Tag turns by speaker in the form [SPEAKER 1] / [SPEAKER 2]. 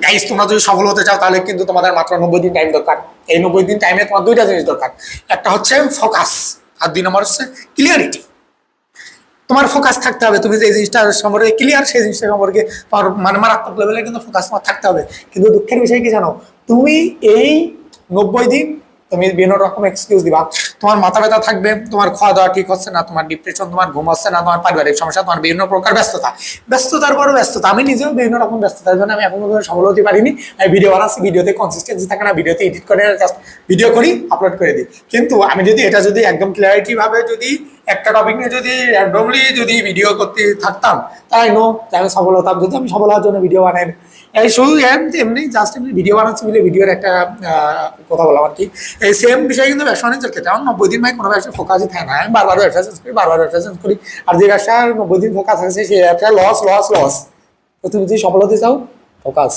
[SPEAKER 1] Guys তোমরা যদি সফল হতে চাও তাহলে কিন্তু তোমাদের মাত্র 90 দিন টাইম দরকার। এই 90 দিন টাইমে তোমার দুইটা জিনিস দরকার, একটা হচ্ছে ফোকাস আর দুই নম্বর হচ্ছে ক্লিয়ারিটি। তোমার ফোকাস থাকতে হবে, তুমি যে জিনিসটা সম্পর্কে ক্লিয়ার সেই জিনিসটা সম্পর্কে তোমার মানে মারাত্মক লেভেলে কিন্তু ফোকাস তোমার থাকতে হবে। কিন্তু দুঃখের বিষয় কি জানো, তুমি এই 90 দিন তুমি বিভিন্ন রকম এক্সকিউজ দিবা, তোমার মাথা ব্যথা থাকবে, তোমার খাওয়া দাওয়া ঠিক হচ্ছে না, তোমার ডিপ্রেশন, তোমার ঘুম হচ্ছে না, তোমার পারিবারিক সমস্যা, তোমার বিভিন্ন প্রকার ব্যস্ততা, ব্যস্ততার পর ব্যস্ততা। আমি নিজেও বিভিন্ন রকম ব্যস্ততার জন্য আমি এখন পর্যন্ত সফল হতে পারিনি। আমি ভিডিও বানাচ্ছি, ভিডিওতে কনসিস্টেন্সি থাকে না, ভিডিওতে এডিট করে জাস্ট ভিডিও করি, আপলোড করে দিই। কিন্তু আমি যদি এটা যদি একদম ক্লিয়ারিটি ভাবে যদি একটা টপিক নিয়ে যদি র্যান্ডমলি যদি ভিডিও করতে থাকতাম, তাই নো আমি সফল হতাম। যদি আমি সফল হওয়ার জন্য ভিডিও বানাই, এই শুধু এমনি জাস্ট এমনি ভিডিও বানাচ্ছি বলে ভিডিওর একটা কথা বললাম আর কি। এই সেম বিষয় কিন্তু ব্যবসা বাণিজ্যের ক্ষেত্রে আমার 90 দিন ভাই কোনো ব্যবসা ফোকাসই থাকে না। আমি বারবার ব্যবসা চেঞ্জ করি, বারবার ব্যবসা চেঞ্জ করি, আর যে ব্যবসার 90 দিন ফোকাস আছে সেই ব্যবসা লস লস লস। তো তুমি যদি সফল হতে চাও, ফোকাস।